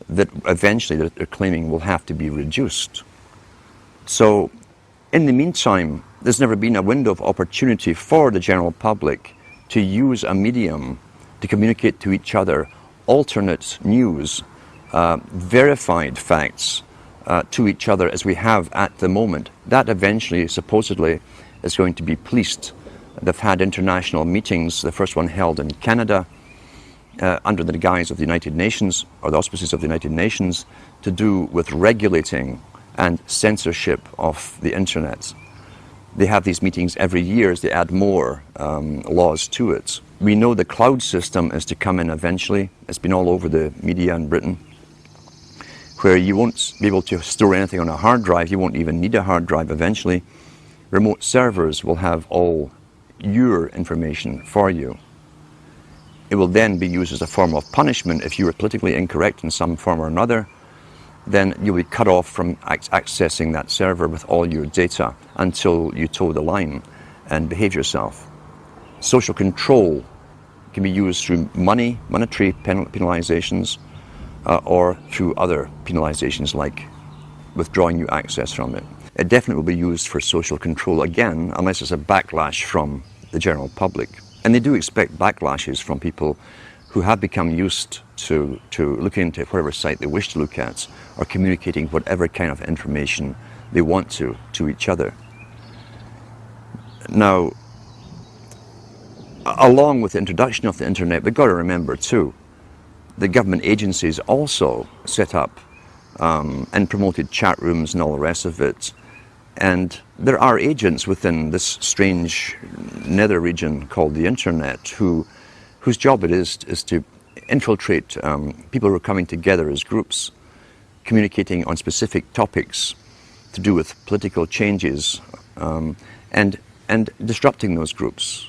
that eventually they're claiming will have to be reduced. So in the meantime, there's never been a window of opportunity for the general public to use a medium to communicate to each other alternate news, verified facts to each other as we have at the moment. That eventually, supposedly, is going to be policed. They've had international meetings, the first one held in Canada, under the guise of the United Nations, or the auspices of the United Nations, to do with regulating and censorship of the internet. They have these meetings every year as they add more laws to it. We know the cloud system is to come in eventually. It's been all over the media in Britain, where you won't be able to store anything on a hard drive. You won't even need a hard drive eventually. Remote servers will have all your information for you. It will then be used as a form of punishment if you are politically incorrect in some form or another. Then you'll be cut off from accessing that server with all your data until you toe the line and behave yourself. Social control can be used through monetary penalizations, or through other penalizations like withdrawing you access from it. It definitely will be used for social control again, unless there's a backlash from the general public. And they do expect backlashes from people who have become used to looking into whatever site they wish to look at, or communicating whatever kind of information they want to each other. Now, along with the introduction of the internet, we've got to remember too, the government agencies also set up and promoted chat rooms and all the rest of it. And there are agents within this strange nether region called the internet whose job it is to infiltrate people who are coming together as groups, communicating on specific topics to do with political changes, and disrupting those groups.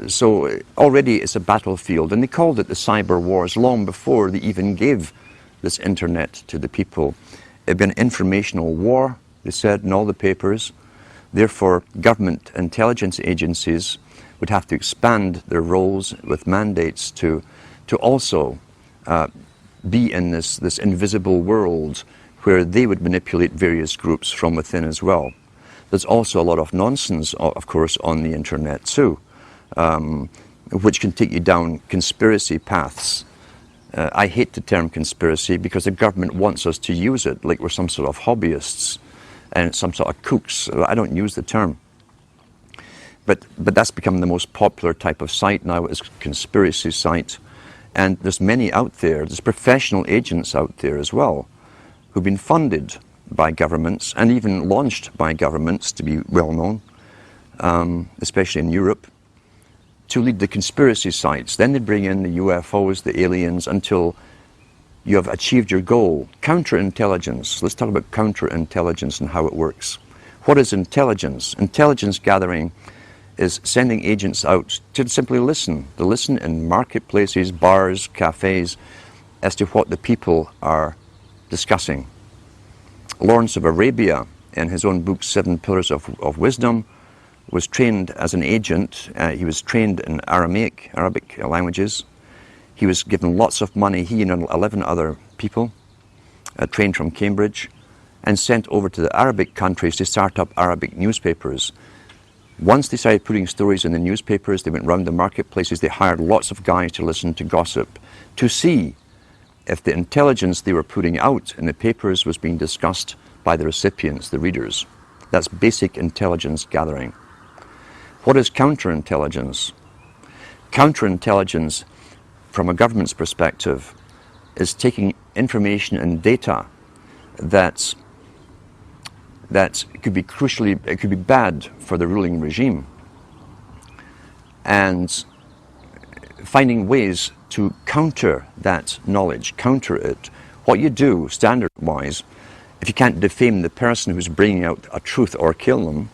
So already it's a battlefield, and they called it the cyber wars long before they even gave this internet to the people. It'd been an informational war, they said in all the papers. Therefore, government intelligence agencies would have to expand their roles with mandates to also be in this invisible world where they would manipulate various groups from within as well. There's also a lot of nonsense, of course, on the internet too, which can take you down conspiracy paths. I hate the term conspiracy because the government wants us to use it like we're some sort of hobbyists and some sort of kooks. I don't use the term. But that's become the most popular type of site now, is conspiracy site. And there's many out there, there's professional agents out there as well, who've been funded by governments and even launched by governments, to be well known, especially in Europe, to lead the conspiracy sites. Then they bring in the UFOs, the aliens, until you have achieved your goal. Counterintelligence. Let's talk about counterintelligence and how it works. What is intelligence? Intelligence gathering is sending agents out to simply listen. To listen in marketplaces, bars, cafes, as to what the people are discussing. Lawrence of Arabia, in his own book, 7 Pillars of Wisdom, was trained as an agent. He was trained in Arabic languages. He was given lots of money, he and 11 other people, trained from Cambridge, and sent over to the Arabic countries to start up Arabic newspapers. Once they started putting stories in the newspapers, they went round the marketplaces, they hired lots of guys to listen to gossip, to see if the intelligence they were putting out in the papers was being discussed by the recipients, the readers. That's basic intelligence gathering. What is counterintelligence? Counterintelligence, from a government's perspective, is taking information and data that could be crucially, it could be bad for the ruling regime, and finding ways to counter that knowledge, counter it. What you do, standard-wise, if you can't defame the person who's bringing out a truth or kill them,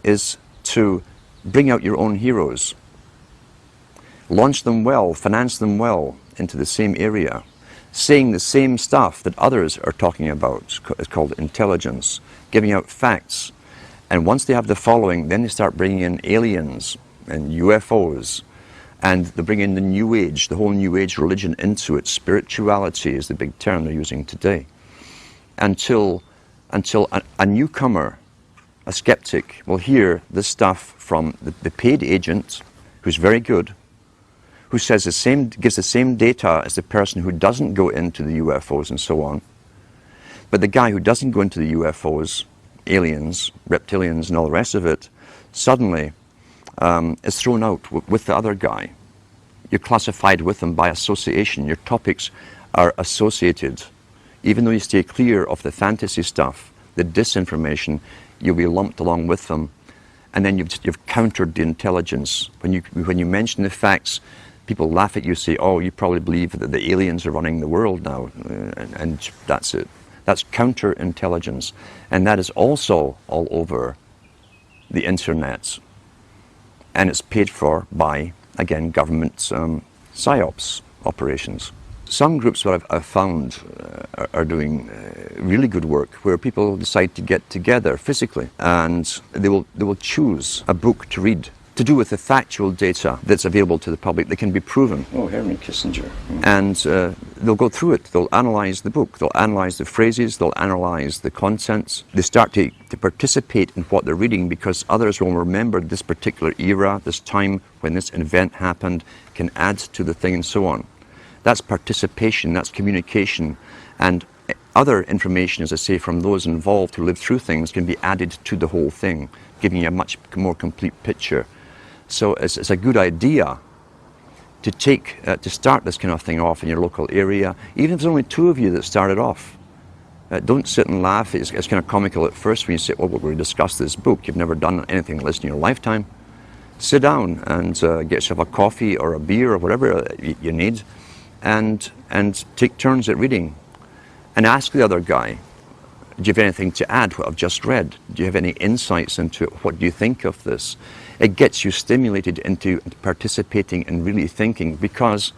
is to bring out your own heroes. Launch them well, finance them well into the same area, saying the same stuff that others are talking about. It's called intelligence, giving out facts. And once they have the following, then they start bringing in aliens and UFOs, and they bring in the New Age, the whole New Age religion into it. Spirituality is the big term they're using today. Until a newcomer, a skeptic, will hear this stuff from the paid agent, who's very good, who says gives the same data as the person who doesn't go into the UFOs and so on. But the guy who doesn't go into the UFOs, aliens, reptilians and all the rest of it, suddenly is thrown out with the other guy. You're classified with them by association. Your topics are associated. Even though you stay clear of the fantasy stuff, the disinformation, you'll be lumped along with them. And then you've countered the intelligence. When you mention the facts, people laugh at you, say, oh, you probably believe that the aliens are running the world now, and that's it. That's counterintelligence. And that is also all over the internet. And it's paid for by, again, government psyops operations. Some groups that I've found are doing really good work, where people decide to get together physically, and they will choose a book to read to do with the factual data that's available to the public that can be proven. Oh, Henry Kissinger. And they'll go through it. They'll analyze the book. They'll analyze the phrases. They'll analyze the contents. They start to participate in what they're reading, because others will remember this particular era, this time when this event happened, can add to the thing and so on. That's participation, that's communication, and other information, as I say, from those involved who live through things can be added to the whole thing, giving you a much more complete picture. So it's a good idea to start this kind of thing off in your local area, even if there's only two of you that started off. Don't sit and laugh. It's kind of comical at first when you say, well, we're going to discuss this book. You've never done anything like this in your lifetime. Sit down and get yourself a coffee or a beer or whatever you need, and take turns at reading. And ask the other guy, do you have anything to add to what I've just read? Do you have any insights into it? What do you think of this? It gets you stimulated into participating and really thinking, because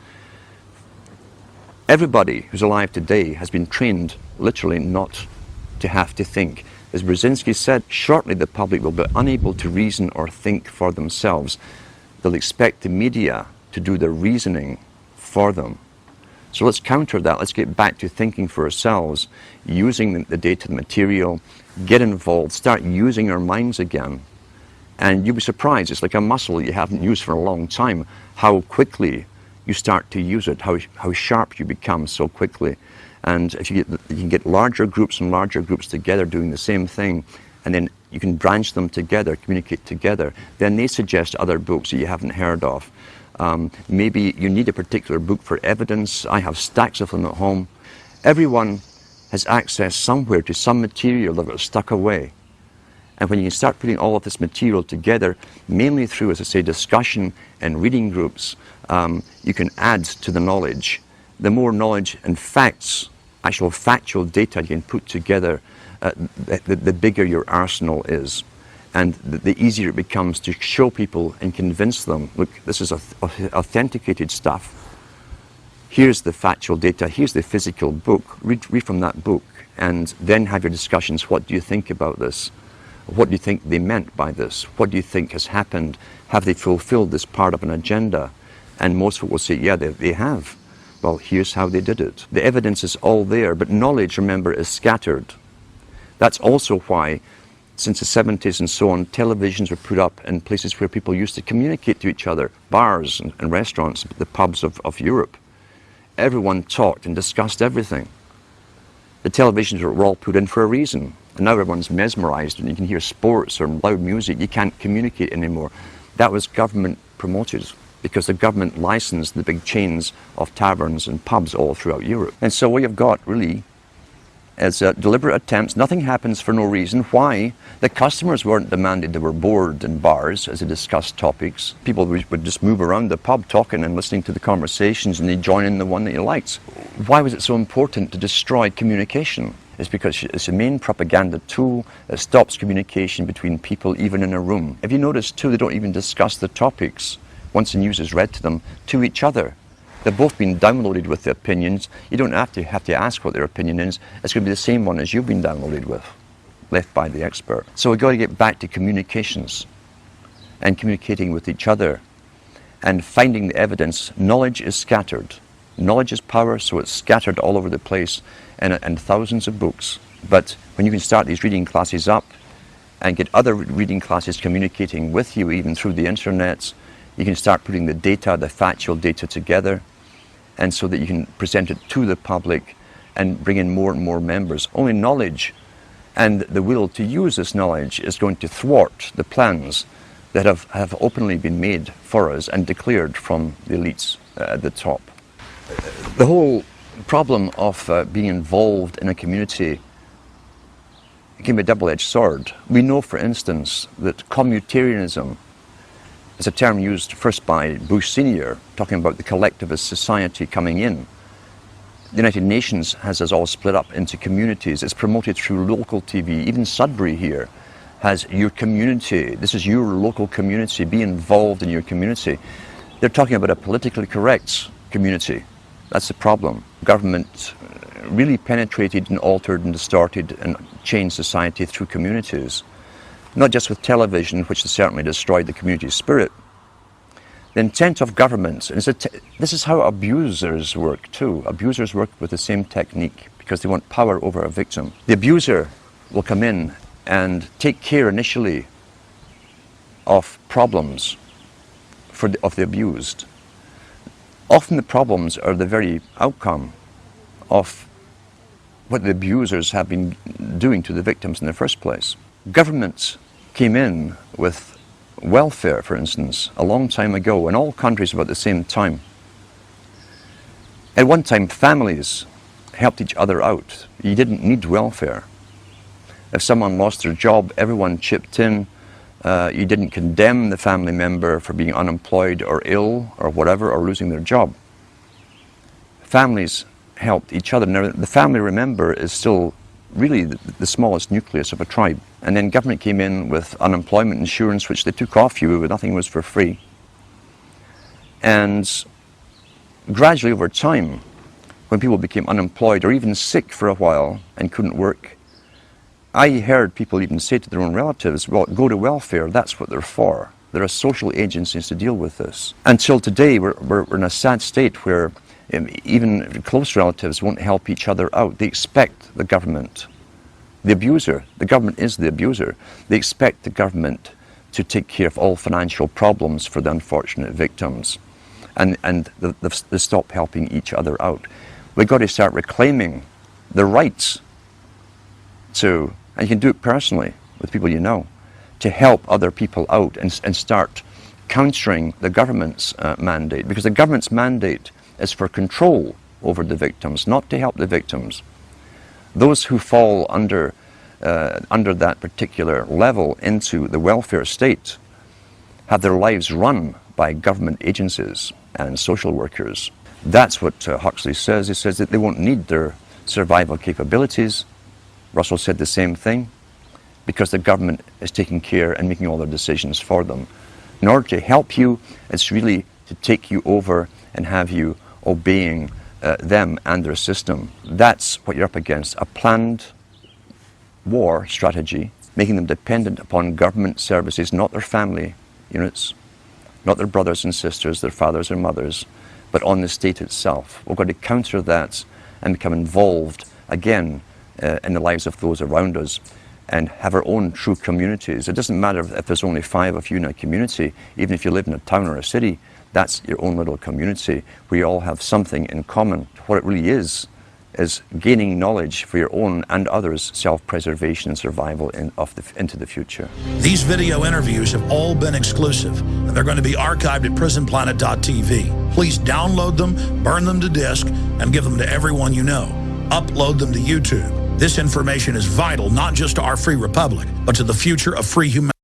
everybody who's alive today has been trained literally not to have to think. As Brzezinski said, shortly the public will be unable to reason or think for themselves. They'll expect the media to do the reasoning for them. So let's counter that. Let's get back to thinking for ourselves, using the data, the material, get involved, start using our minds again. And you'll be surprised, it's like a muscle you haven't used for a long time, how quickly you start to use it, how sharp you become so quickly. And if you can get larger groups and larger groups together doing the same thing, and then you can branch them together, communicate together, then they suggest other books that you haven't heard of. Maybe you need a particular book for evidence. I have stacks of them at home. Everyone has access somewhere to some material that was stuck away. And when you start putting all of this material together, mainly through, as I say, discussion and reading groups, you can add to the knowledge. The more knowledge and facts, actual factual data you can put together, the bigger your arsenal is. And the easier it becomes to show people and convince them, look, this is authenticated stuff. Here's the factual data, here's the physical book, read from that book, and then have your discussions. What do you think about this? What do you think they meant by this? What do you think has happened? Have they fulfilled this part of an agenda? And most people will say, yeah, they have. Well, here's how they did it. The evidence is all there, but knowledge, remember, is scattered. That's also why, since the 70s and so on, televisions were put up in places where people used to communicate to each other, bars and restaurants, the pubs of Europe. Everyone talked and discussed everything. The televisions were all put in for a reason. And now everyone's mesmerized and you can hear sports or loud music. You can't communicate anymore. That was government promoted because the government licensed the big chains of taverns and pubs all throughout Europe. And so what you've got really is deliberate attempts. Nothing happens for no reason. Why? The customers weren't demanded. They were bored in bars as they discussed topics. People would just move around the pub talking and listening to the conversations, and they'd join in the one that you liked. Why was it so important to destroy communication? It's because it's a main propaganda tool that stops communication between people, even in a room. If you notice too, they don't even discuss the topics, once the news is read to them, to each other. They've both been downloaded with the opinions. You don't have to ask what their opinion is. It's going to be the same one as you've been downloaded with, left by the expert. So we've got to get back to communications and communicating with each other and finding the evidence. Knowledge is scattered. Knowledge is power, so it's scattered all over the place and thousands of books. But when you can start these reading classes up and get other reading classes communicating with you, even through the internet, you can start putting the data, the factual data together, and so that you can present it to the public and bring in more and more members. Only knowledge and the will to use this knowledge is going to thwart the plans that have openly been made for us and declared from the elites at the top. The whole problem of being involved in a community can be a double-edged sword. We know, for instance, that communitarianism is a term used first by Bush Sr., talking about the collectivist society coming in. The United Nations has us all split up into communities. It's promoted through local TV. Even Sudbury here has your community. This is your local community. Be involved in your community. They're talking about a politically correct community. That's the problem. Government really penetrated and altered and distorted and changed society through communities. Not just with television, which has certainly destroyed the community spirit. The intent of governments, and this is how abusers work too. Abusers work with the same technique because they want power over a victim. The abuser will come in and take care initially of problems of the abused. Often the problems are the very outcome of what the abusers have been doing to the victims in the first place. Governments came in with welfare, for instance, a long time ago, in all countries about the same time. At one time, families helped each other out. You didn't need welfare. If someone lost their job, everyone chipped in. You didn't condemn the family member for being unemployed or ill or whatever, or losing their job. Families helped each other. Now, the family, remember, is still really the smallest nucleus of a tribe. And then government came in with unemployment insurance, which they took off you, but nothing was for free. And gradually over time, when people became unemployed or even sick for a while and couldn't work, I heard people even say to their own relatives, well, go to welfare, that's what they're for. There are social agencies to deal with this. Until today, we're in a sad state where even close relatives won't help each other out. They expect the government, the abuser, the government is the abuser, they expect the government to take care of all financial problems for the unfortunate victims. And they stop helping each other out. We've got to start reclaiming the rights to, and you can do it personally with people you know, to help other people out and start countering the government's mandate. Because the government's mandate is for control over the victims, not to help the victims. Those who fall under that particular level into the welfare state have their lives run by government agencies and social workers. That's what Huxley says. He says that they won't need their survival capabilities. Russell said the same thing, because the government is taking care and making all their decisions for them. In order to help you, it's really to take you over and have you obeying them and their system. That's what you're up against, a planned war strategy, making them dependent upon government services, not their family units, not their brothers and sisters, their fathers and mothers, but on the state itself. We're going to counter that and become involved again in the lives of those around us and have our own true communities. It doesn't matter if there's only 5 of you in a community, even if you live in a town or a city, that's your own little community where you all have something in common. What it really is is gaining knowledge for your own and others' self-preservation and survival into the future. These video interviews have all been exclusive, and they're going to be archived at prisonplanet.tv. Please download them, burn them to disk, and give them to everyone you know. Upload them to YouTube. This information is vital not just to our free republic, but to the future of free humanity.